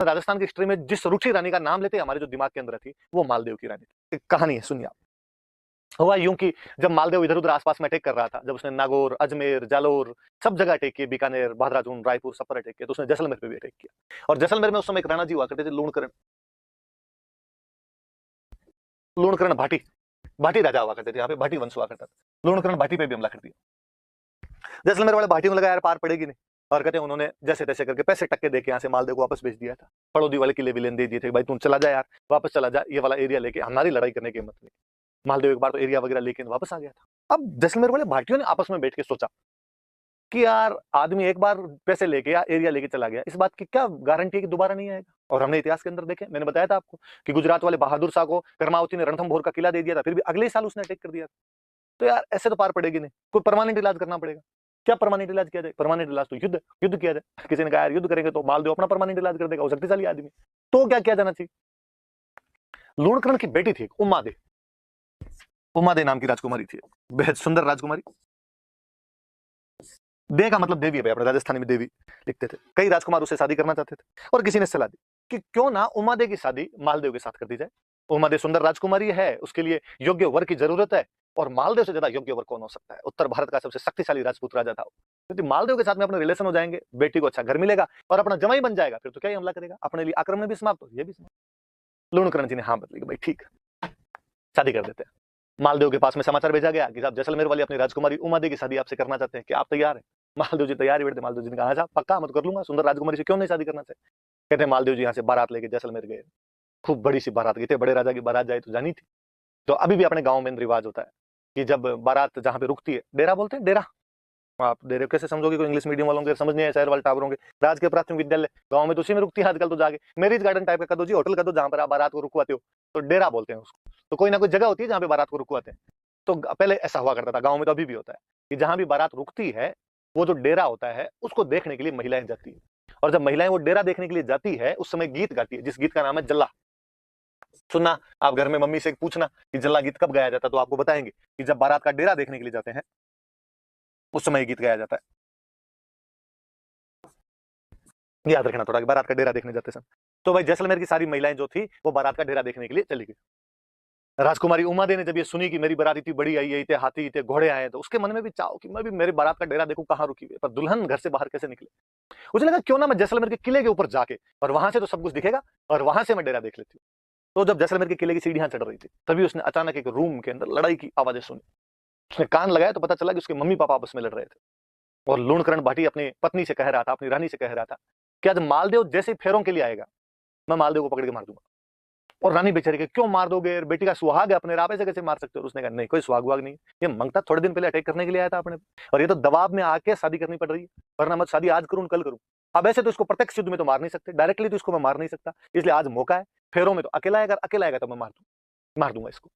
राजस्थान की हिस्ट्री में जिस रुचि रानी का नाम लेते हमारे जो दिमाग के अंदर थी वो मालदेव की रानी थी। एक कहानी है, सुनिए आप। हुआ यूं कि जब मालदेव इधर उधर आसपास में अटैक कर रहा था, जब उसने नागौर, अजमेर, जालोर सब जगह अटैक किए, बीकानेर, बहदराजून, रायपुर सब पर अटैक किया, तो उसने जैसलमेर पे भी अटैक किया। और जैसलमेर में उस समय एक राणा जी हुआ करते थे, लूणकरण, लूणकरण भाटी, भाटी राजा हुआ करते थे यहाँ पे, भाटी वंश हुआ करता था। लूणकरण भाटी पे भी हमला कर दिया। जैसलमेर वाले भाटियों को लगा यार पार पड़ेगी नहीं, और कहते हैं उन्होंने जैसे तैसे करके पैसे टक्के देके यहाँ से मालदेव को वापस भेज दिया था। पड़ोदी वाले किले विलेन दे दिए थे, भाई तुम चला जा यार, वापस चला जा, ये वाला एरिया लेके हमारी लड़ाई करने की हिम्मत नहीं। मालदेव एक बार तो एरिया वगैरह लेके वापस आ गया था। अब जैसलमेर वाले भाटियों ने आपस में बैठ के सोचा कि यार आदमी एक बार पैसे लेके या एरिया लेके चला गया, इस बात की क्या गारंटी है कि दोबारा नहीं आएगा। और हमने इतिहास के अंदर देखे, मैंने बताया था आपको कि गुजरात वाले बहादुर शाह को कर्मावती ने रणथंभोर का किला दे दिया था, फिर भी अगले साल उसने अटैक कर दिया। तो यार ऐसे तो पार पड़ेगी नहीं, कोई परमानेंट इलाज करना पड़ेगा। क्या परमानेंट इलाज किया जाए? परमानेंट इलाज तो युद्ध, युद्ध किया जाए। किसी ने कहा यार युद्ध करेंगे तो मालदेव अपना परमानेंट इलाज कर देगा, वो शक्तिशाली आदमी। तो क्या किया जाना चाहिए? लूणकरण की बेटी थी उमा दे, उमा दे नाम की राजकुमारी थी, बेहद सुंदर राजकुमारी। दे का मतलब देवी है भाई, अपने राजस्थानी में देवी लिखते थे। कई राजकुमार उससे शादी करना चाहते थे, और किसी ने सलाह दी कि क्यों ना उमा दे की शादी मालदेव के साथ कर दी जाए। उमा दे सुंदर राजकुमारी है, उसके लिए योग्य वर की जरूरत है, और मालदेव से ज्यादा योग्य वर कौन हो सकता है? उत्तर भारत का सबसे शक्तिशाली राजपूत राजा था, क्योंकि मालदेव के साथ में अपने रिलेशन हो जाएंगे, बेटी को अच्छा घर मिलेगा और अपना जमाई बन जाएगा, फिर तो क्या ही हमला करेगा, अपने लिए आक्रमण भी समाप्त, ये भी समाप्त। लूणकरण जी ने हाँ बदली, भाई ठीक, शादी कर देते हैं। मालदेव के पास में समाचार भेजा गया कि साहब जैसलमेर वाली अपनी राजकुमारी उमा दे की शादी आपसे करना चाहते हैं, कि आप तैयार हैं? मालदेव जी तैयार ही बैठे। मालदेव जी ने कहा पक्का, मत कर लूंगा, सुंदर राजकुमारी से क्यों नहीं शादी करना चाहिए। कहते हैं मालदेव जी यहाँ से बारात लेके जैसलमेर गए, खूब बड़ी सी बारात गई थी, बड़े राजा की बारात जाए तो जानी थी। तो अभी भी अपने गांव में रिवाज होता है कि जब बारात जहाँ पे रुकती है, डेरा बोलते हैं, डेरा, आप डेरे कैसे समझोगे, कोई इंग्लिश मीडियम वालों के समझ नहीं है, शहर वाले टावरों के, राजकीय प्राथमिक विद्यालय गांव में तो उसी में रुकती है आजकल, तो जाके मैरिज गार्डन टाइप का कर दो जी, होटल कर दो, जहां पर आप बारात को रुकवाते हो, तो डेरा बोलते हैं उसको। तो कोई ना कोई जगह होती है जहां पे बारात को रुकवाते हैं। तो पहले ऐसा हुआ करता था, गांव में तो अभी भी होता है कि जहां भी बारात रुकती है, वो जो डेरा होता है उसको देखने के लिए महिलाएं जाती है। और जब महिलाएं वो डेरा देखने के लिए जाती है, उस समय गीत गाती है, जिस गीत का नाम है जल्ला। सुनना आप घर में मम्मी से पूछना कि जल्ला गीत कब गाया जाता है, तो आपको बताएंगे कि जब बारात का डेरा देखने के लिए जाते हैं उस समय गीत गाया जाता है। याद रखना थोड़ा कि बारात का डेरा देखने जाते समय। तो भाई जैसलमेर की सारी महिलाएं जो थी वो बारात का डेरा देखने के लिए चली गई। राजकुमारी उमा दे ने जब ये सुनी कि मेरी बारात इतनी बड़ी आई है, इतने हाथी इतने घोड़े आए हैं, तो उसके मन में भी चाहो कि मैं भी मेरी बारात का डेरा देखूं कहां रुकी हुई है, पर दुल्हन घर से बाहर कैसे निकले। मुझे लगा क्यों ना मैं जैसलमेर के किले के ऊपर जाके, और वहां से तो सब कुछ दिखेगा, और वहां से मैं डेरा देख लेती हूँ। तो जब जैसलमेर के किले की सीढ़ियां चढ़ रही थी, तभी उसने अचानक एक रूम के अंदर लड़ाई की आवाजें सुनी। उसने कान लगाया तो पता चला कि उसके मम्मी पापा आपस में लड़ रहे थे, और लूणकरण भाटी अपनी पत्नी से कह रहा था, अपनी रानी से कह रहा था कि आज मालदेव जैसे फेरों के लिए आएगा, मैं मालदेव को पकड़ के मार दूंगा। और रानी बेचारी के क्यों मार दोगे, बेटी का सुहाग है अपने, आप ऐसे कैसे मार सकते हो? उसने कहा नहीं, कोई सुहाग वाग नहीं, ये मंगता थोड़े दिन पहले अटैक करने के लिए आया था अपने, और ये तो दबाव में आके शादी करनी पड़ रही है, वरना मैं शादी आज करूं कल करूं। अब ऐसे तो इसको प्रत्यक्ष युद्ध में तो मार नहीं सकते, डायरेक्टली तो इसको मैं मार नहीं सकता, इसलिए आज मौका है, फेरों में तो अकेला आएगा, अकेला आएगा तो मैं मार दूंगा इसको,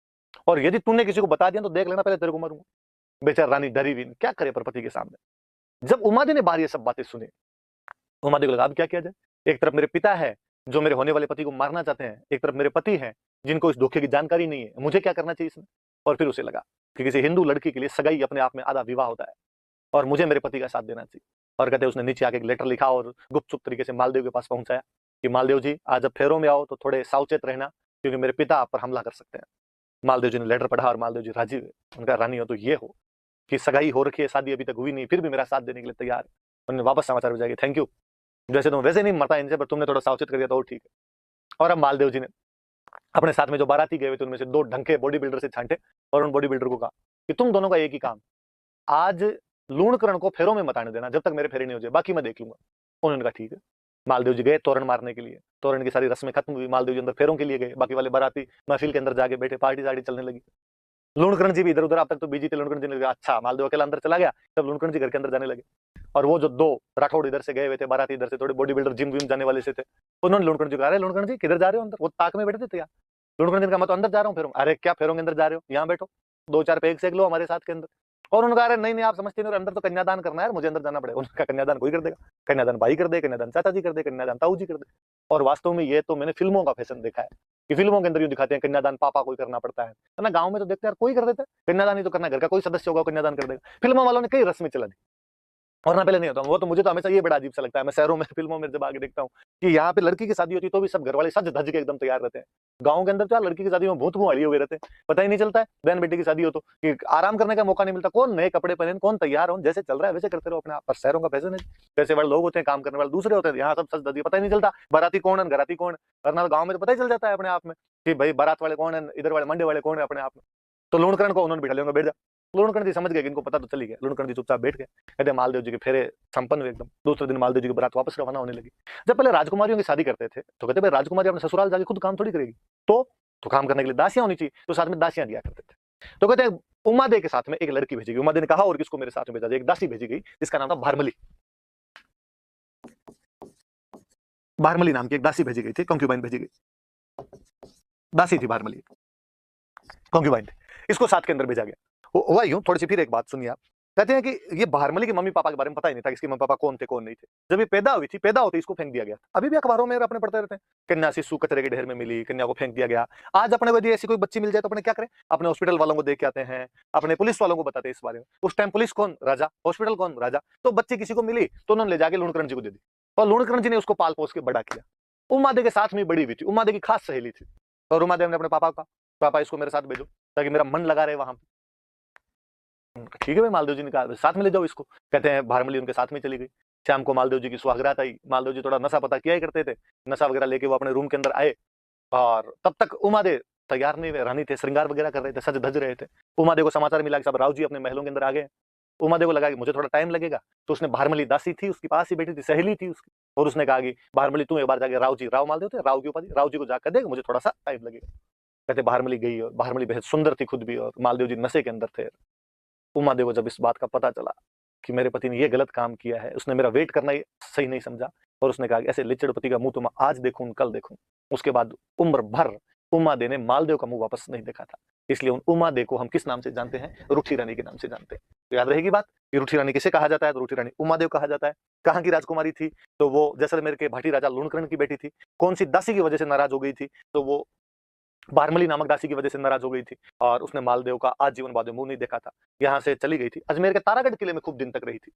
और यदि तूने किसी को बता दिया तो देख लेना पहले तेरे को मारूंगा। बेचारा रानी डरी हुई, क्या करे पर पति के सामने। जब उमादे ने बाहर ये सब बातें सुनी, उमादे को लगा अब क्या किया जाए। एक तरफ मेरे पिता है जो मेरे होने वाले पति को मारना चाहते हैं, एक तरफ मेरे पति हैं जिनको इस धोखे की जानकारी नहीं है, मुझे क्या करना चाहिए इसमें। और फिर उसे लगा कि किसी हिंदू लड़की के लिए सगाई अपने आप में आधा विवाह होता है, और मुझे मेरे पति का साथ देना चाहिए। और कहते उसने नीचे आके एक लेटर लिखा और गुप्त तरीके से मालदेव के पास पहुंचाया कि मालदेव जी आज जब फेरों में आओ तो थोड़े सावचेत रहना, क्योंकि मेरे पिता आप पर हमला कर सकते हैं। मालदेव जी ने लेटर पढ़ा और मालदेव जी राजी हुए। उनका रानी हो तो ये हो कि सगाई हो रखी है, शादी अभी तक हुई नहीं, फिर भी मेरा साथ देने के लिए तैयार है। उन्होंने वापस समाचार भेजा कि थैंक यू, जैसे तुम वैसे नहीं मरता इनसे, पर तुमने थोड़ा सावचेत कर दिया तो ठीक है। और अब मालदेव जी ने अपने साथ में जो बाराती गए हुए थे उनमें से 2 ढंके बॉडी बिल्डर से छांटे, और उन बॉडी बिल्डर को कहा कि तुम दोनों का एक ही काम, आज लूणकरण को फेरों में मत आने देना जब तक मेरे फेरे नहीं हो जाए, बाकी मैं देख लूंगा। उन्होंने कहा ठीक है। मालदेव जी गए तोरण मारने के लिए, तोरण की सारी रस्में खत्म हुई, मालदेव जी अंदर फेरों के लिए गए, बाकी वाले बाराती महफिल के अंदर जाके बैठे, पार्टी साड़ी चलने लगी। लूणकरण जी भी इधर उधर, अब तक तो बिजी थे। लूणकरण जी ने कहा अच्छा, मालदेव अकेला अंदर चला गया, तब लूणकरण जी घर के अंदर जाने लगे। और वो जो 2 राठौड़ इधर से गए हुए थे, बाराती इधर से, थोड़े बॉडी बिल्डर जिम विम जाने वाले से थे, उन्होंने लूणकरण जी कहा अरे लूणकरण जी किधर जा रहे हो अंदर, वो ताक में बैठे थे यार। लूणकरण जी ने कहा मैं तो अंदर जा रहा हूँ फेरों। अरे क्या फेरों के अंदर जा रहे हो, यहाँ बैठो, 2-4 पेग सेक लो हमारे साथ के अंदर। और उन्होंने कहा अरे नहीं नहीं आप समझते नहीं, अंदर तो कन्यादान करना है, मुझे अंदर जाना पड़ेगा। उनका कन्यादान कोई कर देगा, कन्यादान भाई कर दे, कन्यादान चाचा जी कर दे, कन्यादान ताऊ जी कर दे। और वास्तव में ये तो मैंने फिल्मों का फैशन देखा है कि फिल्मों के अंदर यूं दिखाते हैं कन्यादान पापा कोई करना पड़ता है ना, गांव में तो देखते हैं यार कोई कर देता है कन्यादान, ही तो करना, घर का कोई सदस्य होगा कन्यादान कर देगा। फिल्मों वालों ने कई रस्में चला दी, और ना पहले नहीं होता। वो तो मुझे तो हमेशा ये बड़ा अजीब सा लगता है, मैं शहरों में फिल्मों में जब आगे देखता हूँ कि यहाँ पे लड़की की शादी होती है तो भी सब घर वाले सज धज के एकदम तैयार रहते हैं। गाँव के अंदर तो यार लड़की की शादी में भूत मुंह हुए रहते हैं, पता ही नहीं चलता है बहन बेटी की शादी हो तो कि आराम करने का मौका नहीं मिलता, कौन नए कपड़े पहने, कौन तैयार हो, जैसे चल रहा है वैसे करते रहो अपने आप। पर शहरों का फैशन है, पैसे वाले लोग होते हैं, काम करने वाले दूसरे होते हैं, यहाँ सब सज धज के पता ही नहीं चलता बाराती कौन है घराती कौन है, वरना गाँव में तो पता ही चल जाता है अपने आप में कि भाई बारात वाले कौन है, इधर वाले मंडे वाले कौन है अपने आप में। तो लूणकरण को उन्होंने बिठा लिया, बैठ जा। लूणकरण जी समझ गए कि इनको पता तो चली गया, लूणकरण जी चुपचाप बैठ गए, कहते मालदेव जी के फेरे संपन्न हुए एकदम। दूसरे दिन मालदेव जी की बारात वापस रवाना होने लगी। जब पहले राजकुमारियों की शादी करते थे तो कहते भाई राजकुमारी अपने ससुराल जाके खुद काम थोड़ी करेगी, तो काम करने के लिए दासियां होनी चाहिए, तो साथ में दासियां दिया करते थे। तो कहते हैं उमा दे के साथ में एक लड़की भेजी गई, उमा दे ने कहा और किसको मेरे साथ में भेजा जाए, एक दासी भेजी गई जिसका नाम था भारमली। भारमली नाम की एक दासी भेजी गई थी, कंक्यूबाइन भेजी गई, दासी थी भारमली, कंक्यूबाइन थी, इसको साथ के अंदर भेजा गया। हुआ यूं, थोड़ी सी फिर एक बात सुनिए आप। कहते हैं कि ये भारमली के मम्मी पापा के बारे में पता ही नहीं था, इसके मम्मी पापा कौन थे कौन नहीं थे। जब ये पैदा हुई थी, पैदा होते इसको फेंक दिया गया। अभी भी अखबारों में अपने पढ़ते रहते हैं, कन्या शिशु कचरे के ढेर में मिली, कन्या को फेंक दिया गया। आज अपने यदि ऐसी कोई बच्ची मिल जाए तो अपने क्या करें, अपने हॉस्पिटल वालों को देख के आते हैं, अपने पुलिस वालों को बताते हैं इस बारे में। उस टाइम पुलिस कौन, राजा, हॉस्पिटल कौन, राजा। तो बच्ची किसी को मिली तो उन्होंने ले जाके लूणकरण जी को दे दी, और लूणकरण जी ने उसको पाल पोस के बड़ा किया। उमादे के साथ में बड़ी हुई थी, उमादे की खास सहेली थी। और उमादेव ने अपने पापा का, पापा इसको मेरे साथ भेजो ताकि मेरा मन लगा रहे वहां। ठीक है भाई, मालदेव जी ने कहा साथ में ले जाओ इसको। कहते हैं भारमली उनके साथ में चली गई। शाम को मालदेव जी की सुहागरात आई, मालदेव जी थोड़ा नशा पता किया ही करते थे, नशा वगैरह लेके वो अपने रूम के अंदर आए, और तब तक उमादे तैयार नहीं हुए, रानी थे, श्रृंगार वगैरह कर रहे थे, सज धज रहे थे। उमादे को समाचार मिला कि सब राव जी अपने महलों के अंदर आ गए। उमादे को लगा कि मुझे थोड़ा टाइम लगेगा, तो उसने भारमली, दासी थी उसके पास ही बैठी थी, सहेली थी उसकी, और उसने कहा कि भारमली तू एक बार जाके राव जी, राव मालदेव थे, राव की उपाधि, राव जी को जाकर देख, मुझे थोड़ा सा टाइम लगेगा। कहते भारमली गई, और भारमली बेहद सुंदर थी खुद भी, और मालदेव जी नशे के अंदर थे। उमादेव को जब इस बात का पता चला कि मेरे पति ने ये गलत काम किया है, उसने मेरा वेट करना ही सही नहीं समझा, और उसने कहा कि ऐसे लिचड़ पति का मुंह तो मैं आज देखूं कल देखूं। उसके बाद उम्र भर उमादे ने मालदेव का मुंह वापस नहीं देखा था। इसलिए उन उमादे को हम किस नाम से जानते हैं, रूठी रानी के नाम से जानते हैं। तो याद रहेगी बात, ये रूठी रानी किसे कहा जाता है, तो रूठी रानी उमादेव कहा जाता है। कहाँ की राजकुमारी थी, तो वो जैसलमेर के भाटी राजा लूणकरण की बेटी थी। कौन सी दासी की वजह से नाराज हो गई थी, तो वो बारमली नामक दासी की वजह से नाराज हो गई थी, और उसने मालदेव का आजीवन बाद में मुंह नहीं देखा था। यहाँ से चली गई थी, अजमेर के तारागढ़ किले में खूब दिन तक रही थी।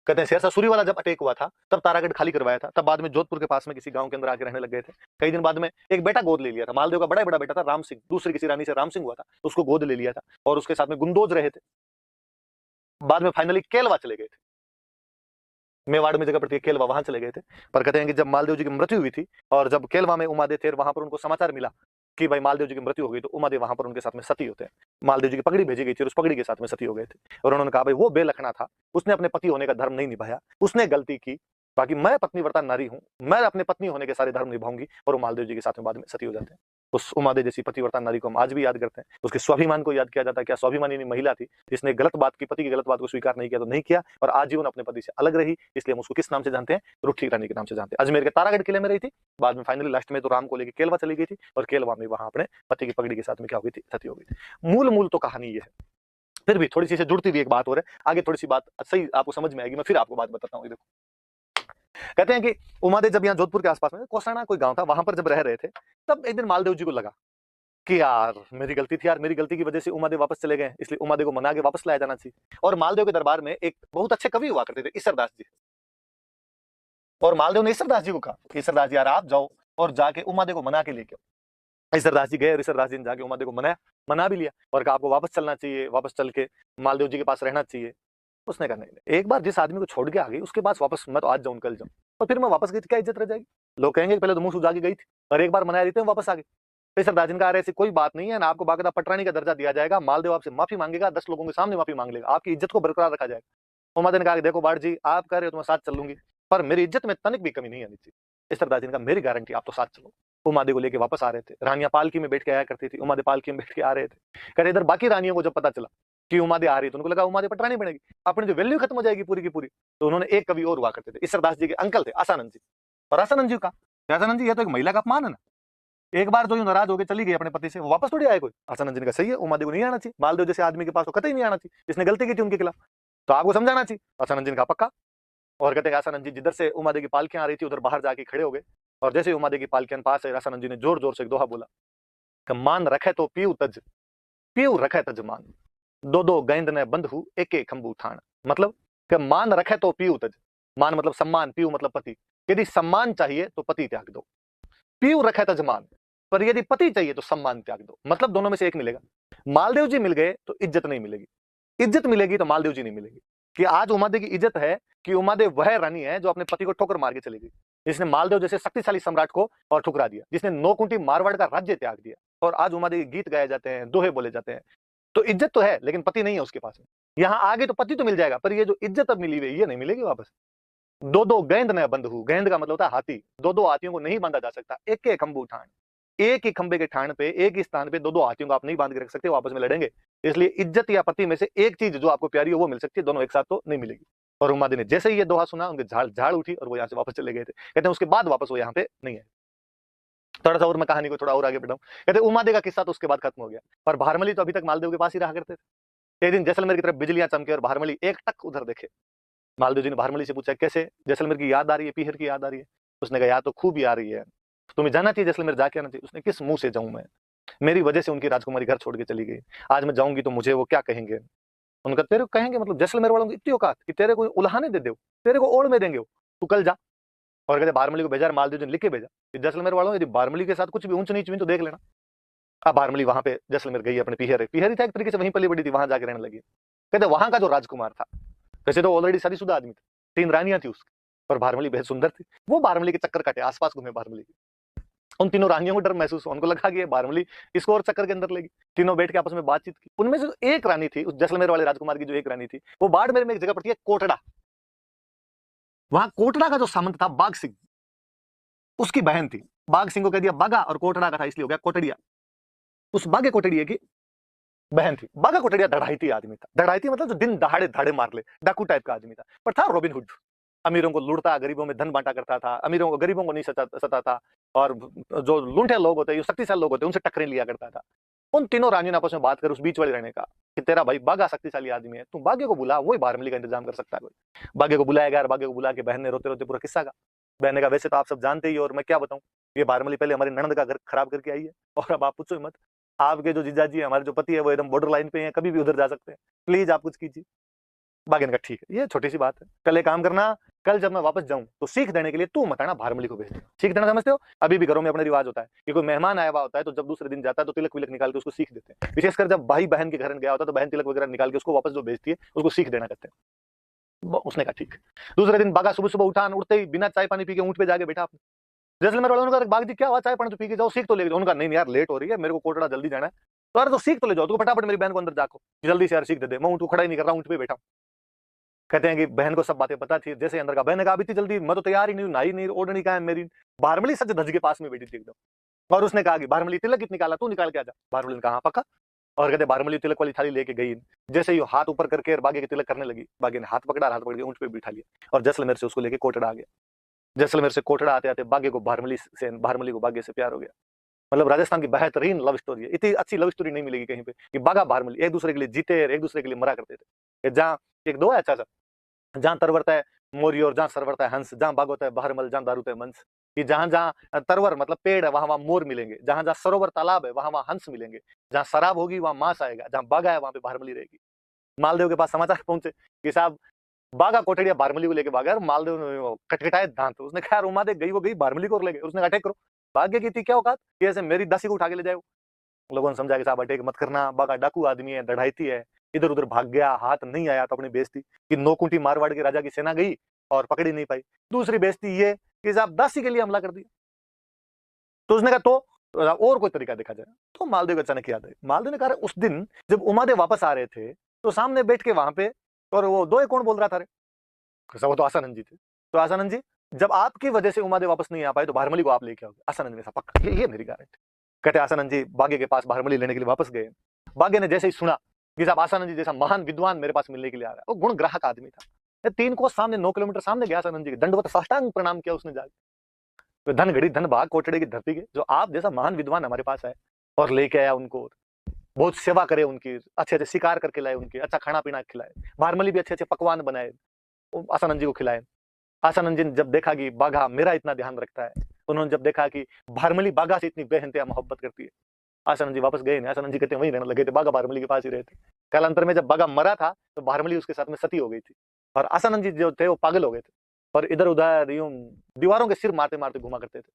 कहते हैं शेरशाह सूरी वाला जब अटैक हुआ था तब तारागढ़ खाली करवाया था, तब बाद में जोधपुर के पास में किसी गांव के अंदर आके रहने लग गए थे। कई दिन बाद में एक बेटा गोद ले लिया था, मालदेव का बड़ा बड़ा बेटा था राम सिंह, दूसरी किसी रानी से राम सिंह हुआ था, तो उसको गोद ले लिया था, और उसके साथ में गुंदोज रहे थे। बाद में फाइनली केलवा चले गए थे, मेवाड़ में जगह पड़ती है केलवा, वहां चले गए थे। पर कहते हैं कि जब मालदेव जी की मृत्यु हुई थी, और जब केलवा में उमादे थे, वहां पर उनको समाचार मिला कि भाई मालदेव जी की मृत्यु हो गई, तो उमादे वहां पर उनके साथ में सती होते हैं। मालदेव जी की पगड़ी भेजी गई थी, और उस पगड़ी के साथ में सती हो गए थे। और उन्होंने कहा भाई वो बेलखना था, उसने अपने पति होने का धर्म नहीं निभाया, उसने गलती की, बाकी मैं पत्नीव्रता नारी हूं, मैं अपने पत्नी होने के सारे धर्म निभाऊंगी। और वो मालदेव जी के साथ में बाद में सती हो जाते हैं। उस उमादे जैसी पतिव्रता नारी को हम आज भी याद करते हैं, उसके स्वाभिमान को याद किया जाता है। क्या स्वाभिमानी महिला थी, जिसने गलत बात की, पति की गलत बात को स्वीकार नहीं किया तो नहीं किया, और आजीवन अपने पति से अलग रही। इसलिए हम उसको किस नाम से जानते हैं, रूठी रानी के नाम से जानते हैं। अजमेर के तारागढ़ किले में रही थी, बाद में फाइनली लास्ट में तो राम को लेकर केलवा चली गई थी, और केलवा में वहां अपने पति की पगड़ी के साथ में क्या हो गई थी, सती हो गई थी। मूल मूल तो कहानी ये है, फिर भी थोड़ी सी से जुड़ती हुई एक बात हो रही है, आगे थोड़ी सी बात सही आपको समझ में आएगी, मैं फिर आपको बात बताता हूँ। देखो, कहते हैं कि उमादे जब यहाँ जोधपुर के आसपास में कोसाना कोई गांव था, वहां पर जब रह रहे थे, तब एक दिन मालदेव जी को लगा कि यार मेरी गलती थी यार, मेरी गलती की वजह से उमादे वापस चले गए, इसलिए उमादे को मना के वापस लाया जाना चाहिए। और मालदेव के दरबार में एक बहुत अच्छे कवि हुआ करते थे, ईसरदास जी, और मालदेव ने ईसरदास जी को कहा, ईसरदास जी यार आप जाओ और जाके उमादे को मना के लेके आओ। ईसरदास जी गए, और ईसरदास जी ने जाके उमादे को मनाया, मना भी लिया, और कहा आपको वापस चलना चाहिए, वापस चल के मालदेव जी के पास रहना चाहिए। उसने कहा नहीं, एक बार जिस आदमी को छोड़ के आ गई उसके पास वापस मैं तो आज जाऊं कल जाऊं, और फिर मैं वापस गई तो क्या इज्जत रह जाएगी, लोग कहेंगे पहले तो मुंह सुजा के गई थी, और एक बार मनाया देते हैं वापस आ गई। ईसरदास जी ने कहा ऐसी कोई बात नहीं है ना, आपको बाकायदा पटरानी का दर्जा दिया जाएगा, मालदेव आपसे माफी मांगेगा, 10 लोगों के सामने माफी मांग लेगा, आपकी इज्जत को बरकरार रखा जाएगा। उमादे ने कहा देखो बाढ़ जी आप कह रहे हो तो मैं साथ चलूंगी, पर मेरी इज्जत में तनिक भी कमी नहीं आनी चाहिए। ईसरदास जी ने कहा मेरी गारंटी, आप तो साथ चलो। उमादे को लेके वापस आ रहे थे, रानियां पालकी में बैठ के आया करती थी, उमादे पालकी में बैठ के आ रहे थे। कहते इधर बाकी रानियों को जब पता चला कि उमादे आ रही, तो उनको लगा उमादे पटरानी बनेगी, अपनी जो वैल्यू खत्म हो जाएगी पूरी की पूरी। तो उन्होंने एक कवि और हुआ करते थे, ईसरदास जी के अंकल थे आसानंद जी, और आसानंद जी का, आसानंद जी ये तो एक महिला का अपमान है ना, एक बार जो नाराज होकर चली गई अपने पति से, वो वापस थोड़ी आए कोई। आसानंद जी का सही है, उमादे को नहीं आना चाहिए, मालदेव जैसे आदमी के पास तो कतई नहीं आना चाहिए, जिसने गलती की थी उनके खिलाफ, तो आपको समझाना चाहिए। आसानंद जी का पक्का। और कहते हैं आसानंद जी जिधर से उमादे की पालकियां आ रही थी उधर बाहर जाके खड़े हो गए, और जैसे उमादे की पालकियां पास है, आसानंद जी ने जोर जोर से एक दोहा बोला कि मान रखे तो पीऊ तज, पीऊ रखे तज मान, दो दो गेंद ने बंद हु एक एक खंबू थान। मतलब कि मान रखे तो पीऊ तज, मान मतलब सम्मान, पीऊ मतलब पति। यदि सम्मान चाहिए तो पति त्याग दो, पीऊ रखे तज मान, पर यदि पति चाहिए तो सम्मान त्याग दो, मतलब दोनों में से एक मिलेगा। मालदेव जी मिल गए तो इज्जत नहीं मिलेगी, इज्जत मिलेगी तो मालदेव जी नहीं मिलेगी। कि आज उमादेव की इज्जत है कि उमादेव वह रानी है जो अपने पति को ठोकर मार के चली गई, जिसने मालदेव जैसे शक्तिशाली सम्राट को और ठुकरा दिया, जिसने 9 कुंटी मारवाड़ का राज्य त्याग दिया। और आज उमादेव के गीत गाए जाते हैं, दोहे बोले जाते हैं। तो इज्जत तो है लेकिन पति नहीं है उसके पास में। यहाँ आगे तो पति तो मिल जाएगा, पर ये जो इज्जत अब मिली हुई है ये नहीं मिलेगी वापस। दो दो गेंद न बंधु, गेंद का मतलब होता है हाथी, दो दो हाथियों को नहीं बांधा जा सकता। एक के खंभू ठाण, एक ही खंबे के ठाण पे, एक ही स्थान पे दो दो हाथियों को आप नहीं बांध के रख सकते, वो आपस में लड़ेंगे। इसलिए इज्जत या पति में से एक चीज जो आपको प्यारी हो वो मिल सकती है, दोनों एक साथ तो नहीं मिलेगी। और उमादे ने जैसे ही ये दोहा सुना, उनके झाड़ झाड़ उठी और वो यहाँ से वापस चले गए थे। कहते हैं उसके बाद वापस वो यहाँ पे नहीं है। थोड़ा सा और मैं कहानी को थोड़ा और आगे बढ़ाऊं। कहते उमादे का किस्सा तो उसके बाद खत्म हो गया, पर भारमली तो अभी तक मालदेव के पास ही रहा करते थे। एक दिन जैसलमेर की तरफ बिजलियां चमके और भारमली एक टक उधर देखे। मालदेव जी ने भारमली से पूछा, कैसे जैसलमेर की याद आ रही है, पीहर की याद आ रही है? उसने कहा, याद तो खूब ही आ रही है, तुम्हें जाना चाहिए जैसलमेर, जाके आना चाहिए। उसने, किस मुंह से जाऊं मैं, मेरी वजह से उनकी राजकुमारी घर छोड़ के चली गई, आज मैं जाऊंगी तो मुझे वो क्या कहेंगे? उनका, तेरे को कहेंगे मतलब जैसलमेर वालों की इतनी औकात कि तेरे को उल्हाने दे दो, तेरे को ओढ़ में देंगे वो, तू कल जा। और कहते बारमली को भेजा, मालदेव जी ने लिख के भेजा कि जैसलमेर वालों यदि बारमली के साथ कुछ भी ऊंच नीच हुई तो देख लेना। अब बारमली वहां पे जैसलमेर गई, अपने पीहर पीहर था एक तरीके से, वहीं पली बड़ी थी, वहां जाके रहने लगी। कहते वहां का जो राजकुमार था, वैसे तो ऑलरेडी शादीशुदा आदमी था, 3 रानियां थी उसकी, पर भारमली बेहद सुंदर थी। वो भारमली के चक्कर काटे, आसपास घूमे भारमली के। उन तीनों रानियों को डर महसूस हुआ, उनको लगा कि ये भारमली इसको और चक्कर के अंदर लेगी। तीनों बैठ के आपस में बातचीत की। उनमें से एक रानी थी, उस जैसलमेर वाले राजकुमार की जो एक रानी थी, वो बाड़मेर में एक जगह पड़ती है कोटड़ा, वहां कोटड़ा का जो सामंत था बाघ सिंह, उसकी बहन थी। बाघ सिंह को कह दिया बागा, और कोटड़ा का था इसलिए हो गया कोटड़िया। उस बागे कोटड़िए की बहन थी। बागा कोटड़िया धड़ाईती आदमी था, धड़ाईती मतलब जो दिन दहाड़े धाड़े मार ले, डाकू टाइप का आदमी था, पर था रॉबिन हुड। अमीरों को लूटता, गरीबों में धन बांटा करता था, अमीरों को गरीबों को नहीं सताता, और जो लूंठे लोग होते हैं, शक्तिशाली लोग होते हैं, उनसे टकरे लिया करता था। उन तीनों रानियों ने आपस में बात कर उस बीच वाले रहने का कि तेरा भाई बागा शक्तिशाली आदमी है, तू बागे को बुला, वही बारमली का इंतजाम कर सकता है कोई। बागे को बुलाया गया, बागे को बुला के बहन ने रोते रोते पूरा किस्सा का। बहन ने कहा, वैसे तो आप सब जानते ही हो, और मैं क्या बताऊं, ये बारमली पहले हमारी ननद का घर खराब करके आई है, और अब आप पूछो ही मत। आपके जो जीजाजी है, हमारे जो पति है, वो एकदम बॉर्डर लाइन पे हैं, कभी भी उधर जा सकते हैं, प्लीज आप कुछ कीजिए। बागे ने कहा, ठीक है, ये छोटी सी बात है, कल एक काम करना, कल जब मैं वापस जाऊं तो सीख देने के लिए तू मत आना, भारमली को भेज दे। सीख देना समझते हो? अभी भी घरों में अपना रिवाज होता है कि कोई मेहमान आया हुआ होता है तो जब दूसरे दिन जाता है तो तिलक विलक निकाल के उसको सीख देते हैं। विशेषकर जब भाई बहन के घर गया होता है तो बहन तिलक वगैरह निकाल के उसको वापस जो भेजती है उसको सीख देना कहते हैं। उसने कहा ठीक। दूसरे दिन बागा सुबह सुबह उठा, उठते ही बिना चाय पानी पी के ऊंट पे जाके बैठा। जैसलमेर वालों ने कहा, बाग जी क्या हुआ, चाय पानी तो पी के जाओ, सीख तो ले जाओ। उनका, नहीं यार लेट हो रही है, मेरे को कोटड़ा जल्दी जाना है। तो अरे तो सीख तो ले जाओ, तो फटाफट मेरी बहन को अंदर जाको, जल्दी से यार सीख दे दे, मैं ऊंट को खड़ा ही नहीं कर रहा, ऊंट पे बैठा। कहते हैं कि बहन को सब बातें पता थी, जैसे अंदर का, बहन ने कहा अभी इतनी जल्दी मैं तो तैयार ही नहीं, नहाई नहीं, ओढ़नी का है मेरी। भारमली सच धज के पास में बैठी थी एकदम, और उसने कहा कि भारमली तिलक कित निकाला, तू निकाल के आ जा। भारमली ने कहा हाँ पक्का। और कहते भारमली तिलक वाली थाली लेके गई, जैसे ही हाथ ऊपर करके बागे के तिलक करने लगी, बागे ने हाथ पकड़ा, हाथ पकड़ के ऊंट पे बिठा लिया, और जैसलमेर से उसको लेके कोटड़ा आ गया। जैसलमेर से कोटड़ा आते आते बागे को भारमली को बागे से प्यार हो गया। मतलब राजस्थान की बेहतरीन लव स्टोरी है, इतनी अच्छी लव स्टोरी नहीं मिलेगी कहीं पे कि बागा भारमली एक दूसरे के लिए जीते, एक दूसरे के लिए मरा करते थे। जहाँ एक दो है अच्छा सा, जहां तरवरता है मोरी और जहां सरवरता है हंस, जहां बाग होता है बहरमल, जहां दारूता है मंस। कि जहां जहां तरवर मतलब पेड़ है वहां वहां मोर मिलेंगे, जहां जहां सरोवर तालाब है वहां वहां हंस मिलेंगे, जहां शराब होगी वहां मांस आएगा, जहां बागा है वहां पे बहरमली रहेगी। मालदेव के पास समाचार पहुंचे कि साहब बागा कोटड़िया बारमली को लेके भागा। मालदेव ने कटकटाए दांत, उसने कहा रुमा दे, गई वो गई, बारमली को ले गए। उसने अटैक करो, भाग्य की थी क्या औकात कि ऐसे मेरी दासी को उठा के ले जाए। लोगों ने समझा कि साहब अटैक मत करना, बागा डाकू आदमी है, दढ़ाईती है, इधर उधर भाग गया, हाथ नहीं आया तो अपनी बेइज्जती कि 9 कुंटी मारवाड़ के राजा की सेना गई और पकड़ी नहीं पाई। दूसरी बेइज्जती ये कि साहब दासी के लिए हमला कर दिया। तो उसने कहा तो और कोई तरीका देखा जाए। तो मालदेव को अचानक याद है, मालदेव ने कहा उस दिन जब उमादेव वापस आ रहे थे तो सामने बैठ के वहां पे, और वो दो कौन बोल रहा था रे? वो तो आसानंद जी थे। तो आसानंद जी, जब आपकी वजह से उमादेव वापस नहीं आ पाए तो भारमली को आप लेके आओगे। आसानंद ने पक्का, ये मेरी गारंटी। कहते आसानंद जी बागे के पास भारमली लेने के लिए वापस गए। बागे ने जैसे ही सुना कि साहब आसानंद जी जैसा महान विद्वान मेरे पास मिलने के लिए आ रहा है, वो गुण ग्राहक आदमी था, 3 कोस सामने 9 किलोमीटर सामने गया आसानंद जी के, दंडवत साष्टांग प्रणाम किया उसने जाके। तो धन घड़ी धन भाग कोटड़े की धरती के, जो आप जैसा महान विद्वान हमारे पास है, और लेके आया उनको, बहुत सेवा करे उनकी, अच्छे अच्छे शिकार करके लाए उनके, अच्छा खाना पीना खिलाए, भारमली भी अच्छे अच्छे पकवान बनाए, आसानंद जी को खिलाए। आसानंद जी ने जब देखा कि बाघा मेरा इतना ध्यान रखता है, उन्होंने जब देखा कि भारमली बाघा से इतनी बेहनतहा मोहब्बत करती है, आसानंद जी वापस गए नहीं। आसानंद जी कहते हैं वहीं रहने लगे थे, बाघा भारमली के पास ही रहते। कालांतर में जब बाघा मरा था तो भारमली उसके साथ में सती हो गई थी। और आसानंद जी जो थे वो पागल हो गए थे और इधर उधर यूं दीवारों के सिर मारते मारते घुमा करते थे।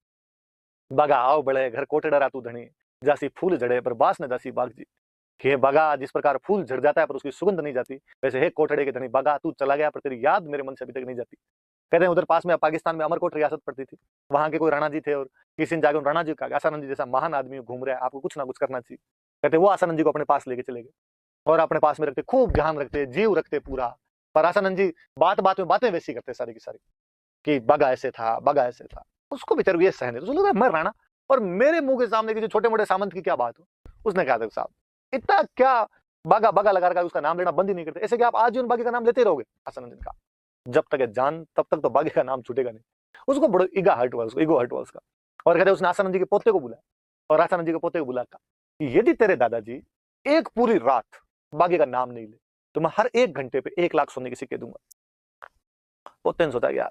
बागा आओ बड़े घर कोटे डरा तू धनी, जासी फूल झड़े पर बास न जासी बाग जी। कि हे बागा, जिस प्रकार फूल झड़ जाता है पर उसकी सुगंध नहीं जाती, वैसे हे कोटड़े के धनी बागा, तू चला गया पर तेरी याद मेरे मन से अभी तक नहीं जाती। कहते हैं उधर पास में पाकिस्तान में अमरकोट रियासत पड़ती थी, वहां के कोई राणा जी थे और किसी ने जाकर राणा जी का आसानंद जी जैसा महान आदमी घूम रहा है, आपको कुछ ना कुछ करना चाहिए। कहते वो आसानंद जी को अपने पास लेके चले गए और अपने पास में रखते, खूब ध्यान रखते, जीव रखते पूरा। पर आसानंद जी बात बात में बातें वैसी करते सारी की सारी कि बागा ऐसे था, बागा ऐसे था। उसको बेचारे ये सहने तो लगा मैं राणा और मेरे मुंह के सामने किसी छोटे मोटे सामंत की क्या बात हो। उसने कहा था साहब इतना क्या बागा बागा लगा रखा, उसका नाम लेना बंद ही नहीं करते, ऐसे कि आप आजीवन बागी का नाम लेते रहोगे। आसानंद जी का जब तक है जान तब तक तो बागी का नाम छूटेगा नहीं। उसको बड़ा ईगा हर्ट हुआ, उसको ईगो हर्ट हुआ उसका। और कहते उसने आसानंद जी के पोते को बुलाया और आसानंद जी के पोते को बुला कि यदि तेरे दादाजी एक पूरी रात बागी का नाम नहीं ले तो मैं हर 1 घंटे पे 1 लाख सोने के सिक्के दूंगा। पोते ने सोचा यार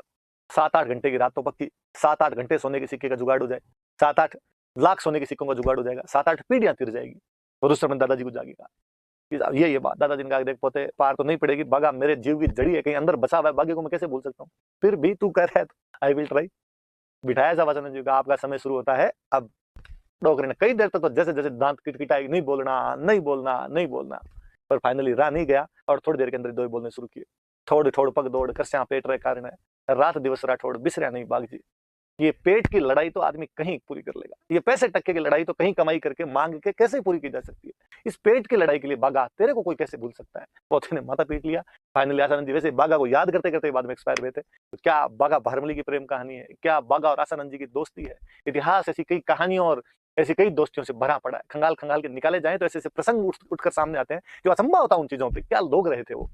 7-8 घंटे की रात तो पक्की, 7-8 घंटे सोने के सिक्के का जुगाड़ हो जाए, 7-8 लाख सोने के सिक्कों का जुगाड़ हो जाएगा, 7-8 पीढ़ियां तिर जाएगी। और उस समय दादाजी को जागेगा ये बात। दादाजी ने कहा देख पोते पार तो नहीं पड़ेगी, बागा मेरे जीव की जड़ी है, कहीं अंदर बसा हुआ है, बागे को मैं कैसे भूल सकता हूँ, फिर भी तू कह रहा है तो आई विल ट्राई। बिठाया जा आसानंद जी का, आपका समय शुरू होता है अब। डोकरे ने कई देर तक तो जैसे जैसे दांत किटकिटाई, नहीं बोलना नहीं बोलना नहीं बोलना, पर फाइनली रहा नहीं गया और थोड़ी देर के अंदर दो ही बोलने शुरू किए। थोड़ थोड़ पग दौड़ करस्या पेट रहे कारण है, रात दिवस राठौड़ बिसरा नहीं बाग जी। ये पेट की लड़ाई तो आदमी कहीं पूरी कर लेगा, ये पैसे टक्के की लड़ाई तो कहीं कमाई करके मांग के कैसे पूरी की जा सकती है। इस पेट की लड़ाई के लिए बागा तेरे को कोई कैसे भूल सकता है। पोते ने माथा पीट लिया। फाइनली आसानंद जी वैसे बागा को याद करते करते बाद में एक्सपायर हुए थे। तो क्या बागा भारमली की प्रेम कहानी है, क्या बागा और आसानंद जी की दोस्ती है। इतिहास ऐसी कई कहानियों और ऐसी कई दोस्तियों से भरा पड़ा है, खंगाल खंगाल के निकाले जाए तो ऐसे ऐसे प्रसंग उठकर सामने आते हैं जो असंभव होता है उन चीजों पर। क्या लोग रहे थे वो।